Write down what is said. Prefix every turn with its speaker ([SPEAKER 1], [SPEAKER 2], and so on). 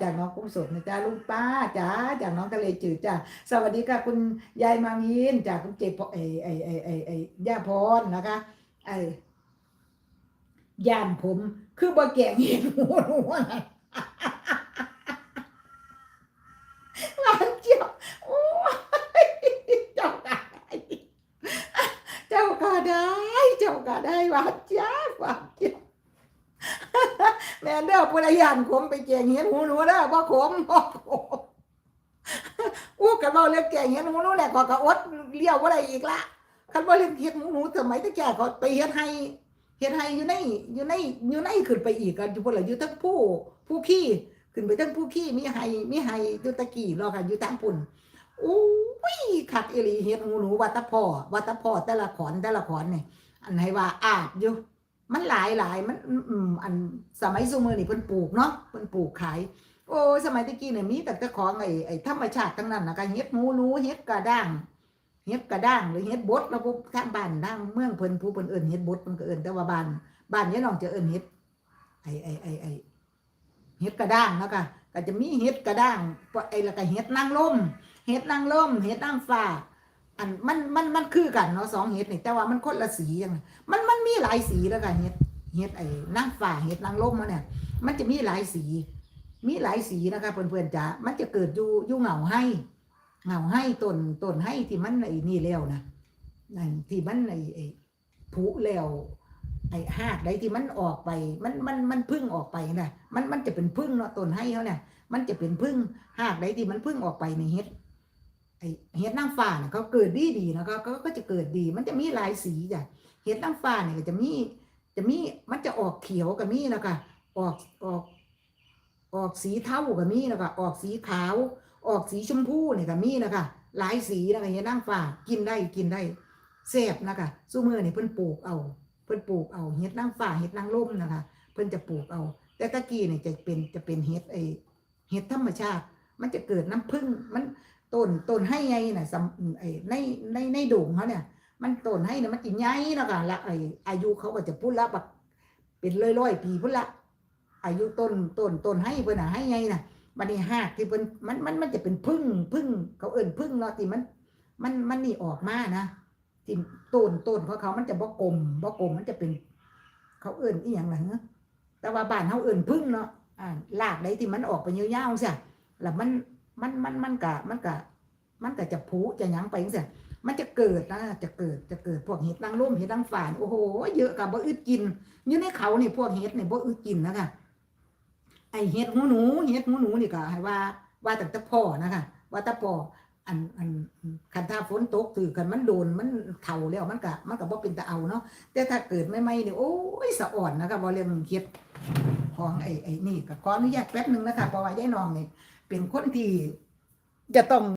[SPEAKER 1] จากน้องกุ้งสดนะจ๊ะลุงป้าจ๋าจากน้องทะเลจืดจ้ะสวัสดีค่ะคุณยายมาวินจากคุณเจ็บไย่าพรนะคะไอ้ย่านผมคือบ่แกงเห็ดหูหนูนะหวานเจียวโอ้ยเจ้าก็ได้เจ้าก็ได้เจ้าก็ได้หวานจ้าหวานเจียวแม่เด้อปุระยานขมไปแกงเห็ดหูหนูเด้อบ่ขมบ่ขม อู้กันบ่เรื่องแกงเห็ดหมูหนูแหละก็อดเลี้ยวบ่ได้อีกละคันบ่เรื่องเห็ดหมูหนูสมัยตะแก่ก็ไปเฮ็ดให้อยู่ในขึ้นไปอีกก็อยู่พุ่นล่ะอยู่ทั้งผู้ขี้ขึ้นไปทั้งผู้ขี้มีไห้อยู่ตะกี้รอกันอยู่ทางพุ่นอู้ยคักอีหลีเฮ็ดหมูหนูว่าแตะพ่อแต่ละขอนนี่อันให้ว่าอาดอยู่มันหลายมันอันสมัยซุมื้อนี่เพิ่นปลูกเนาะเพิ่นปลูกขาย โอ้ยสมัยตะกี้เนี่ยมีแต่ของไอ้ธรรมชาติทั้งนั้นนะก็เฮ็ดหมูหนูเฮ็ดกระด้างหรือเฮ็ดบดแล้วพวกทางบ้านทางเมืองเพิ่นผู้เพิ่นเอิ้นเฮ็ดบดมันก็เอิ้นแต่ว่าบ้านยายน้องจะเอิ้นเฮ็ดไอ้เฮ็ดกระด้างแล้วก็จะมีเฮ็ดกระด้างแล้วก็เฮ็ดนางลมเฮ็ดนางลมเฮ็ดนางฟ้าอันมันคือกันเนาะสองเฮ็ดนี่แต่ว่ามันคนละสีจังมันมีหลายสีแล้วกันเฮ็ดไอ้นางฟ้าเฮ็ดนางลมเนี่ยมันจะมีหลายสีนะคะเพื่อนๆจ๋ามันจะเกิดอยู่เหงาให้ต้นให้ที่มันไอ้นี่แล้วนะนั่นที่มันไอ้ผุแล้วไอ้หากใดที่มันออกไปมันพึ่งออกไปนะมันจะเป็นพึ่งเนาะต้นให้เขาเนี่ยมันจะเป็นพึ่งหากใดที่มันพึ่งออกไปในเห็ดนางฟ้าเนี่ยเขาเกิดดีนะคะก็จะเกิดดีมันจะมีหลายสีจ้ะเห็ดนางฟ้าเนี่ยจะมีมันจะออกเขียวกับมีนะคะออกสีเทาก็มีนะคะออกสีขาวออกสีชมพูเนี่ยก็มีนะคะหลายสีนะคะเห็ดนางฟ้ากินได้แซ่บนะคะซุมื้อนี่เพิ่นปลูกเอาเห็ดนางฟ้าเห็ดนางรมนะคะเพิ่นจะปลูกเอาแต่ตะกี้เนี่ยจะเป็นเห็ดธรรมชาติมันจะเกิดน้ำผึ้งมันต้นให้ไงน่ะในโด่งเขาเนี่ยมันต้นให้เนี่ยมันสิใหญ่นะคะละอายุเขาก็จะพูดละแบบเป็นร้อยปีพุ่นละอายุต้นให้เพิ่นน่ะให้ไงน่ะบัดนี้หากที่เพิ่นมันจะเป็นพึ่งเขาเอิ้นพึ่งเนาะที่มันนี่ออกมานะที่ต้นของเขามันจะบ่กลมมันจะเป็นเขาเอิ้นอีหยังล่ะเนาะแต่ว่าบ้านเฮาเอิ้นพึ่งเนาะรากใดที่มันออกไปยาวๆซะแล้วมันก็จะผุจะหยังไปจังซี่มันจะเกิดนะจะเกิดพวกเห็ดนางรมเห็ดนางฟ้าโอ้โหเยอะก็บ่อึดกินอยู่ในเขานี่พวกเห็ดนี่บ่อึดกินนะคะไอเห็ดหูหนูนี่ก็ให้ว่าตั้งแต่พ่อนะคะว่าแต่พ่ออันคันถ้าฝนตกถือกันมันโดนมันเฒ่าแล้วมันก็บ่เป็นตาเอาเนาะแต่ถ้าเกิดใหม่ๆนี่โอ้ยสะอ่อนนะคะบ่เรื่องเห็ดของไอ้นี่ก็ขออนุญาตแป๊บนึงนะคะเพราะว่ายายน้องนี่เป็นคนที่จะต้อง